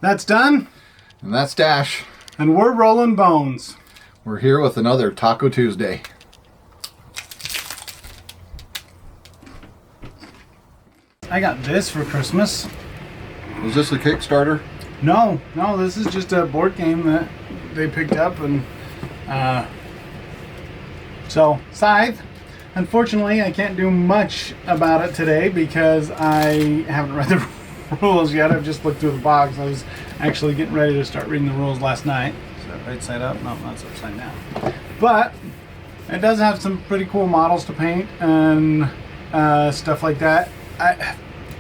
That's done. And that's Dash. And we're rolling bones. We're here with another Talko Tuesday. I got this for Christmas. Was this a Kickstarter? No, this is just a board game that they picked up, and so Scythe. Unfortunately, I can't do much about it today because I haven't read the rules yet. I've just looked through the box. I was actually getting ready to start reading the rules last night. Is that right side up? No, that's upside down. But it does have some pretty cool models to paint and stuff like that.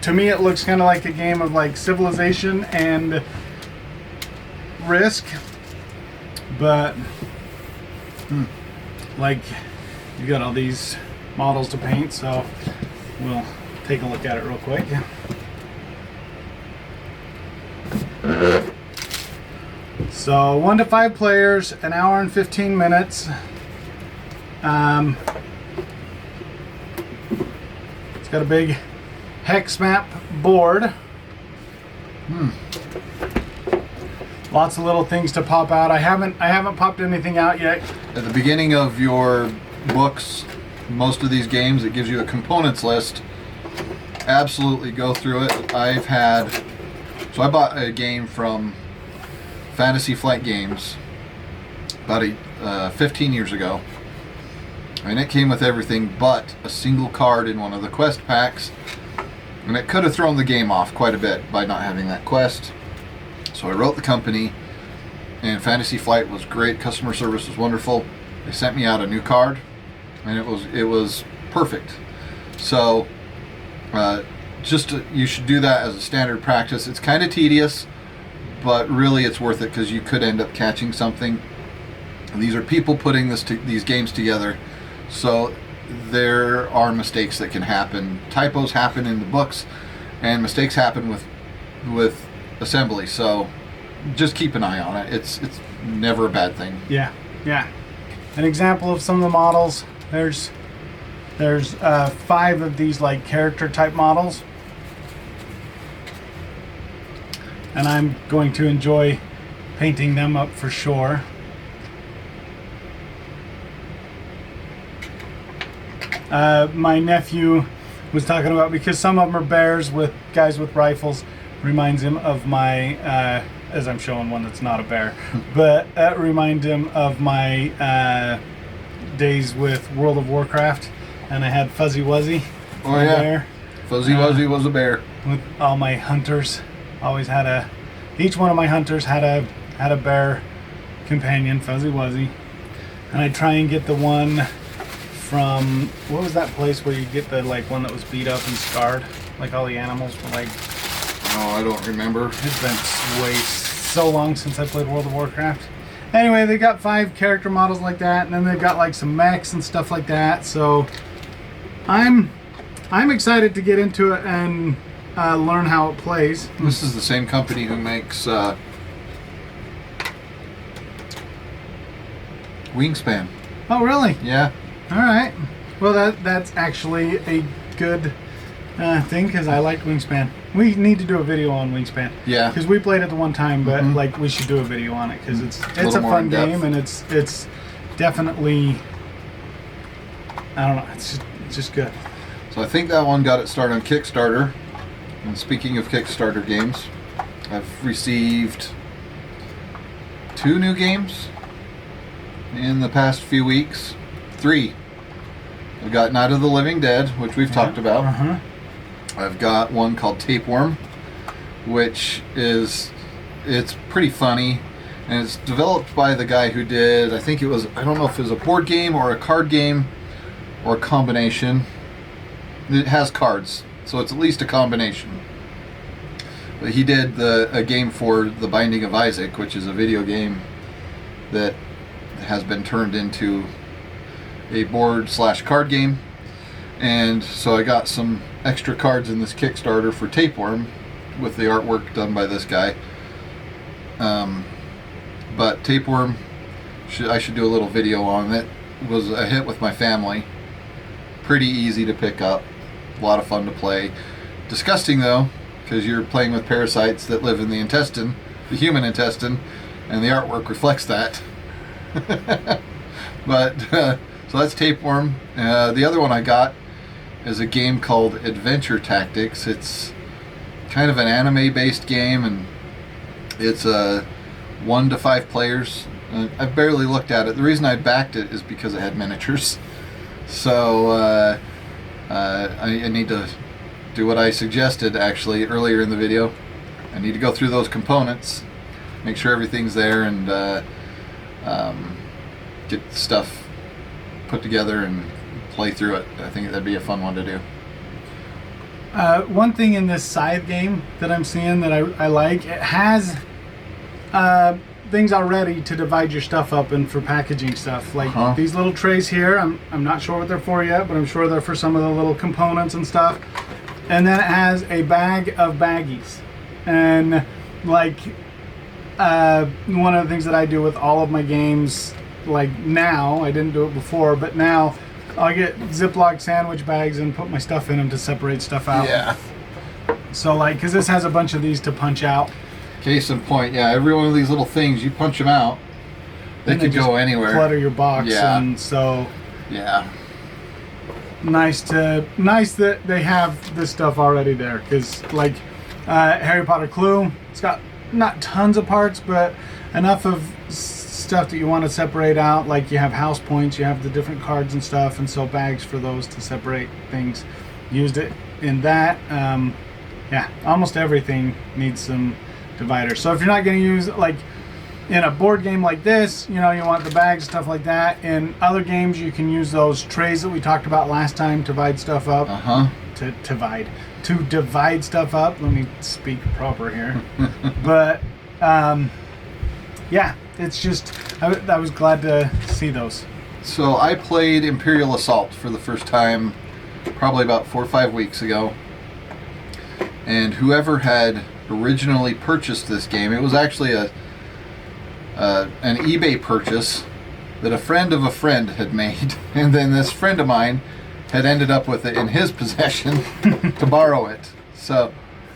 To me, it looks kind of like a game of like Civilization and Risk, but like you got all these models to paint, so we'll take a look at it real quick. So 1 to 5 players, an hour and 15 minutes. It's got a big hex map board. Lots of little things to pop out. I haven't popped anything out yet. At the beginning of your books, most of these games, it gives you a components list. Absolutely go through it. So I bought a game from Fantasy Flight Games about 15 years ago. And it came with everything but a single card in one of the quest packs. And it could have thrown the game off quite a bit by not having that quest. So I wrote the company, and Fantasy Flight was great. Customer service was wonderful. They sent me out a new card, and it was perfect. So you should do that as a standard practice. It's kind of tedious, but really it's worth it because you could end up catching something. And these are people putting these games together, so there are mistakes that can happen. Typos happen in the books, and mistakes happen with assembly. So just keep an eye on it. It's never a bad thing. Yeah. An example of some of the models. There's 5 of these like character type models, and I'm going to enjoy painting them up for sure. My nephew was talking about, because some of them are bears with guys with rifles, reminds him of my, as I'm showing one that's not a bear, but that reminds him of my days with World of Warcraft, and I had Fuzzy Wuzzy. Oh yeah, bear. Fuzzy Wuzzy was a bear. With all my hunters, each one of my hunters had a bear companion, Fuzzy Wuzzy, and I try and get the one from, what was that place where you get the like one that was beat up and scarred, like all the animals were like. Oh, I don't remember. It's been way so long since I played World of Warcraft. Anyway, they got 5 character models like that, and then they've got like some mechs and stuff like that. So I'm excited to get into it and learn how it plays. This is the same company who makes Wingspan. Oh, really? Yeah. All right. Well, that's actually a good thing, because I like Wingspan. We need to do a video on Wingspan. Yeah. Because we played it the one time, but like we should do a video on it because it's a fun game, and it's definitely, I don't know, it's just good. So I think that one got it started on Kickstarter. And speaking of Kickstarter games, I've received 2 new games in the past few weeks. 3. I've got Night of the Living Dead, which we've talked about. I've got one called Tapeworm, which it's pretty funny, and it's developed by the guy who did, I don't know if it was a board game or a card game or a combination. It has cards, so it's at least a combination. But he did a game for The Binding of Isaac, which is a video game that has been turned into a board/card game. And so I got some extra cards in this Kickstarter for Tapeworm with the artwork done by this guy. But Tapeworm, I should do a little video on it. It was a hit with my family. Pretty easy to pick up. A lot of fun to play. Disgusting though, because you're playing with parasites that live in the intestine, the human intestine, and the artwork reflects that. But so that's Tapeworm. The other one I got is a game called Adventure Tactics. It's kind of an anime-based game, and it's 1 to 5 players. I've barely looked at it. The reason I backed it is because it had miniatures. So I need to do what I suggested actually earlier in the video. I need to go through those components, make sure everything's there, and get stuff put together and play through it. I think that'd be a fun one to do. One thing in this side game that I'm seeing that I like, it has things already to divide your stuff up and for packaging stuff. Like these little trays here, I'm not sure what they're for yet, but I'm sure they're for some of the little components and stuff. And then it has a bag of baggies. And like one of the things that I do with all of my games, like now, I didn't do it before, but now I'll get Ziploc sandwich bags and put my stuff in them to separate stuff out. Yeah. So like, because this has a bunch of these to punch out. Case in point, yeah, every one of these little things, you punch them out, they could go anywhere. Clutter your box, yeah. And so yeah, nice that they have this stuff already there. Because like Harry Potter Clue, it's got not tons of parts, but enough of stuff that you want to separate out. Like you have house points, you have the different cards and stuff, and so bags for those to separate things. Used it in that. Yeah, almost everything needs some dividers. So if you're not going to use, like in a board game like this, you know, you want the bags, stuff like that. In other games, you can use those trays that we talked about last time to divide stuff up. To divide stuff up. Let me speak proper here. But yeah, it's just I was glad to see those. So I played Imperial Assault for the first time probably about 4 or 5 weeks ago, and whoever had originally purchased this game, it was actually an eBay purchase that a friend of a friend had made, and then this friend of mine had ended up with it in his possession to borrow it. So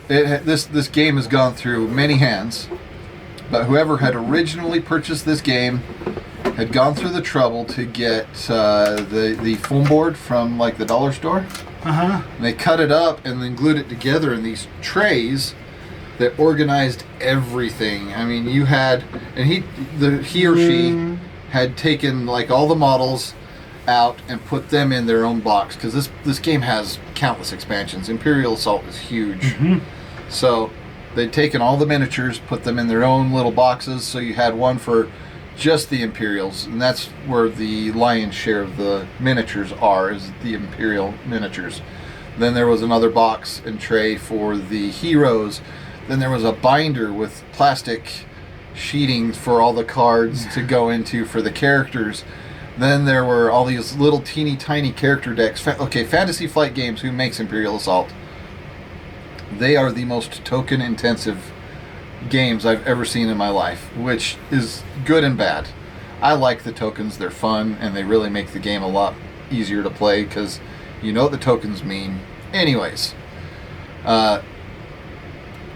this game has gone through many hands, but whoever had originally purchased this game had gone through the trouble to get the foam board from like the dollar store. And they cut it up and then glued it together in these trays that organized everything. I mean, you had, and he or she had taken like all the models out and put them in their own box, because this game has countless expansions. Imperial Assault is huge. So they'd taken all the miniatures, put them in their own little boxes, so you had one for just the Imperials, and that's where the lion's share of the miniatures are, is the Imperial miniatures. Then there was another box and tray for the heroes. Then there was a binder with plastic sheeting for all the cards to go into for the characters. Then there were all these little teeny tiny character decks. Okay, Fantasy Flight Games, who makes Imperial Assault, they are the most token intensive games I've ever seen in my life, which is good and bad. I like the tokens, they're fun, and they really make the game a lot easier to play, because you know what the tokens mean. Anyways,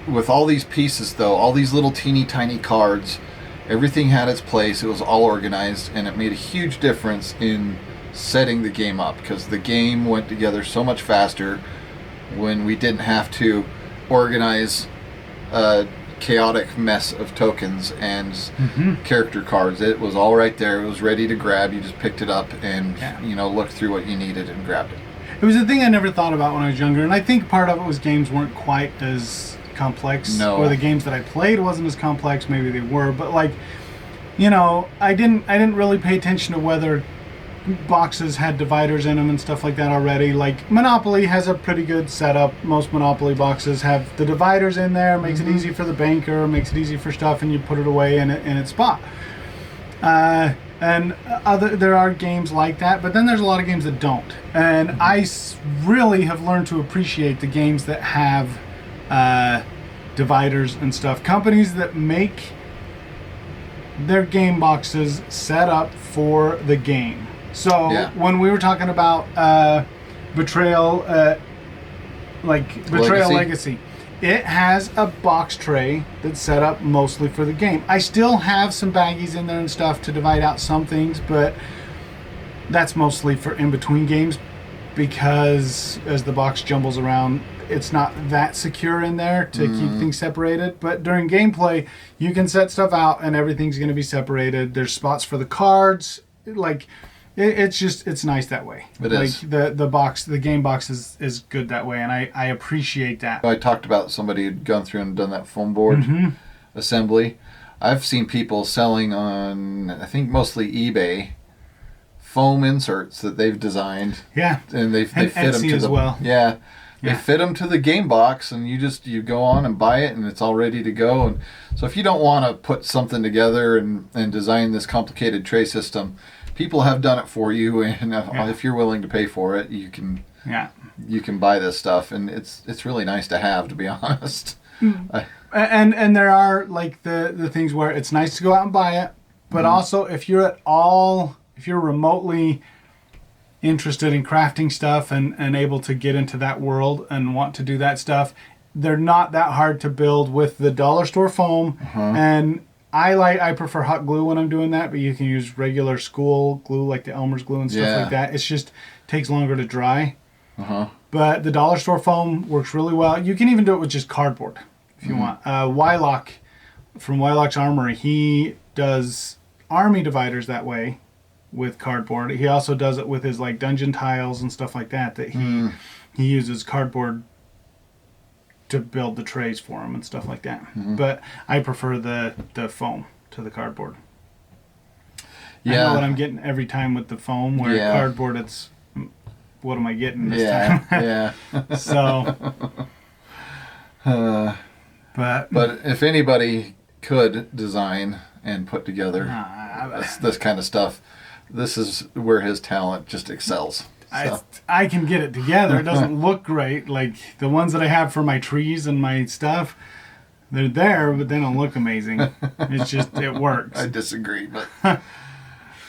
with all these pieces though, all these little teeny tiny cards, everything had its place, it was all organized, and it made a huge difference in setting the game up, because the game went together so much faster when we didn't have to organize a chaotic mess of tokens and character cards. It was all right there, it was ready to grab, you just picked it up and you know, looked through what you needed and grabbed it. It was a thing I never thought about when I was younger, and I think part of it was games weren't quite as complex. No. Or the games that I played wasn't as complex. Maybe they were, but like, you know, I didn't really pay attention to whether boxes had dividers in them and stuff like that already. Like Monopoly has a pretty good setup. Most Monopoly boxes have the dividers in there, makes it easy for the banker, makes it easy for stuff, and you put it away in its spot. And there are games like that, but then there's a lot of games that don't. And I really have learned to appreciate the games that have dividers and stuff. Companies that make their game boxes set up for the game. So when we were talking about Betrayal Legacy, it has a box tray that's set up mostly for the game. I still have some baggies in there and stuff to divide out some things, but that's mostly for in between games, because as the box jumbles around, it's not that secure in there to keep things separated. But during gameplay, you can set stuff out and everything's going to be separated. There's spots for the cards. Like, it's nice that way. It like is. the game box is good that way, and I appreciate that. I talked about somebody who'd gone through and done that foam board assembly. I've seen people selling on, I think mostly eBay, foam inserts that they've designed. Yeah, and they fit them Etsy to as the well. Yeah. They Yeah. fit them to the game box, and you go on and buy it, and it's all ready to go. And so if you don't want to put something together and design this complicated tray system, people have done it for you. And if you're willing to pay for it, you can buy this stuff, and it's really nice to have, to be honest. And there are like the things where it's nice to go out and buy it, but also if you're remotely interested in crafting stuff and able to get into that world and want to do that stuff, they're not that hard to build with the dollar store foam. And I prefer hot glue when I'm doing that, but you can use regular school glue like the Elmer's glue and stuff like that. It's just takes longer to dry. But the dollar store foam works really well. You can even do it with just cardboard if you want. Wylock from Wylock's Armory, he does army dividers that way with cardboard. He also does it with his like dungeon tiles and stuff like that he uses cardboard to build the trays for him and stuff like that. But I prefer the foam to the cardboard. I know what I'm getting every time with the foam, where cardboard, it's what am I getting this time? So but if anybody could design and put together this kind of stuff, this is where his talent just excels. So. I can get it together. It doesn't look great. Like the ones that I have for my trees and my stuff, they're there, but they don't look amazing. It's just, it works. I disagree, but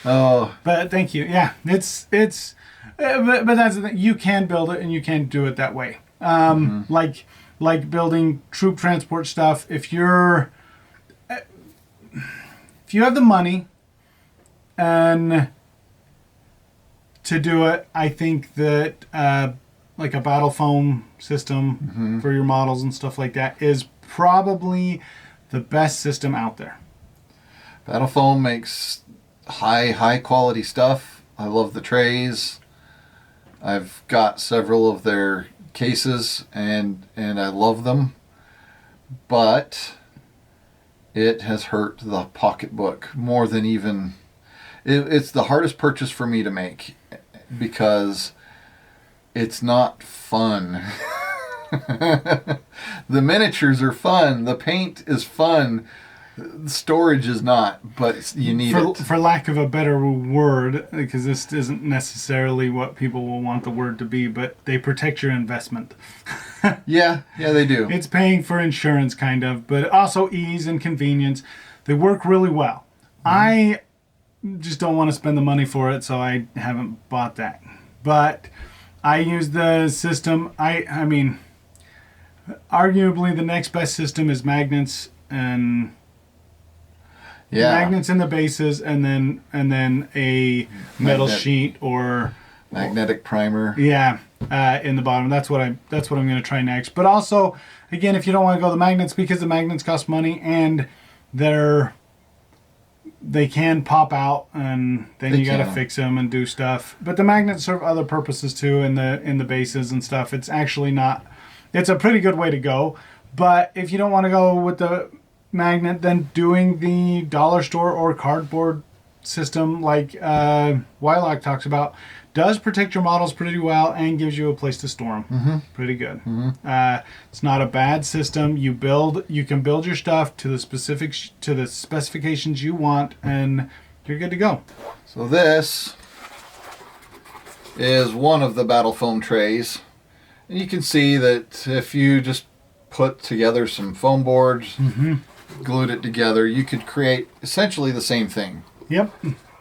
but thank you. Yeah, it's but that's the thing. You can build it and you can do it that way. Like building troop transport stuff. If you have the money and to do it, I think that like a Battlefoam system for your models and stuff like that is probably the best system out there. Battlefoam makes high quality stuff. I love the trays. I've got several of their cases and I love them, but it has hurt the pocketbook more than even... It's the hardest purchase for me to make because it's not fun. The miniatures are fun. The paint is fun. The storage is not, but you need it. For lack of a better word, because this isn't necessarily what people will want the word to be, but they protect your investment. Yeah, they do. It's paying for insurance, kind of, but also ease and convenience. They work really well. I just don't want to spend the money for it, so I haven't bought that. But I use the system. I mean, arguably the next best system is magnets and magnets in the bases, and then a metal sheet or magnetic primer. In the bottom. That's what I'm going to try next. But also, again, if you don't want to go the magnets, because the magnets cost money and they can pop out, and then you got to fix them and do stuff. But the magnets serve other purposes too in the bases and stuff. It's actually not. It's a pretty good way to go. But if you don't want to go with the magnet, then doing the dollar store or cardboard system like Wylock talks about does protect your models pretty well and gives you a place to store them. Pretty good. It's not a bad system. You can build your stuff to the specifications you want, and you're good to go. So this is one of the Battlefoam trays, and you can see that if you just put together some foam boards, glued it together, you could create essentially the same thing. Yep.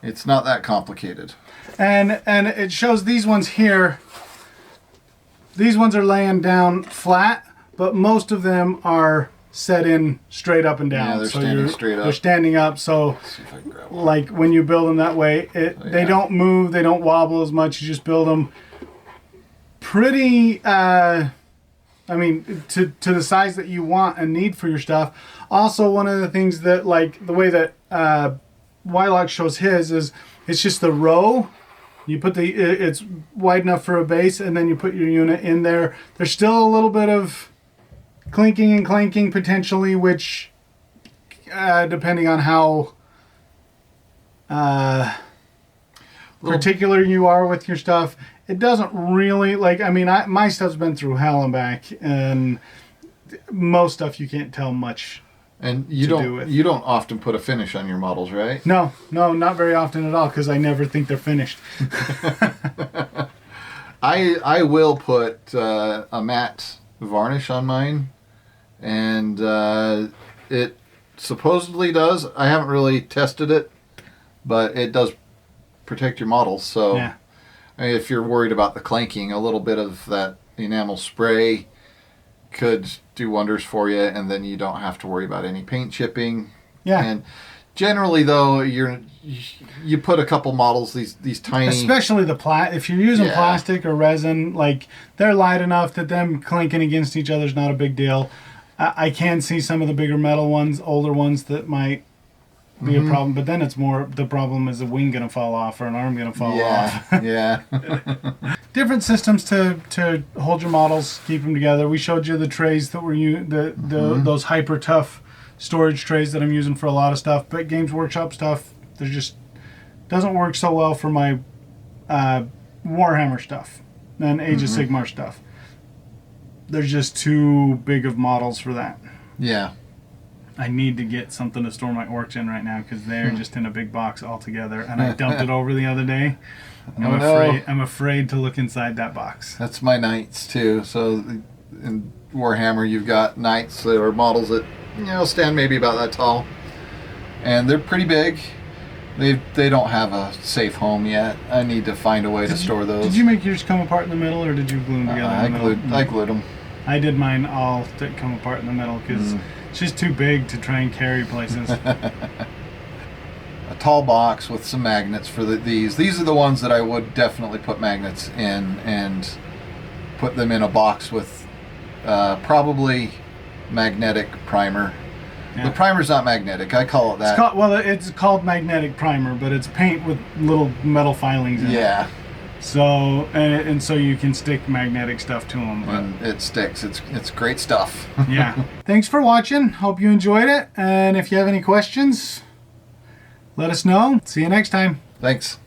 It's not that complicated. And it shows these ones here. These ones are laying down flat, but most of them are set in straight up and down. Yeah, they're standing straight up. They're standing up, so Let's see if I can grab one. like when you build them that way, they don't move, they don't wobble as much. You just build them pretty, I mean, to the size that you want and need for your stuff. Also, one of the things that, like, the way that Wylock shows his is it's just the row. You put it's wide enough for a base, and then you put your unit in there. There's still a little bit of clinking and clanking potentially, which, depending on how particular you are with your stuff, it doesn't really, like, I mean, my stuff's been through hell and back, and most stuff you can't tell much. And you don't often put a finish on your models, right? No, not very often at all, because I never think they're finished. I will put a matte varnish on mine, and it supposedly does. I haven't really tested it, but it does protect your models. So yeah. If you're worried about the clanking, a little bit of that enamel spray could do wonders for you, and then you don't have to worry about any paint chipping. Yeah. And generally, though, you put a couple models, these tiny, especially if you're using plastic or resin, like, they're light enough that them clinking against each other is not a big deal. I can see some of the bigger metal ones, older ones, that might be a problem, but then it's more the problem is a wing gonna fall off or an arm gonna fall off. Yeah. Different systems to hold your models, keep them together. We showed you the trays that were those hyper tough storage trays that I'm using for a lot of stuff, but Games Workshop stuff, there's just doesn't work so well for my Warhammer stuff and Age of Sigmar stuff. There's just too big of models for that. Yeah. I need to get something to store my orcs in right now, because they're just in a big box altogether, and I dumped it over the other day. I'm afraid to look inside that box. That's my knights too. So in Warhammer, you've got knights that are models that stand maybe about that tall, and they're pretty big. They don't have a safe home yet. I need to find a way to store those. Did you make yours come apart in the middle, or did you glue them together in the middle? I glued them. I did mine all to come apart in the middle, because it's just too big to try and carry places. A tall box with some magnets for these. These are the ones that I would definitely put magnets in, and put them in a box with probably magnetic primer. Yeah. The primer's not magnetic. I call it that. It's called magnetic primer, but it's paint with little metal filings in it. Yeah. So and so you can stick magnetic stuff to them. And it sticks. It's great stuff. Yeah. Thanks for watching. Hope you enjoyed it. And if you have any questions, let us know. See you next time. Thanks.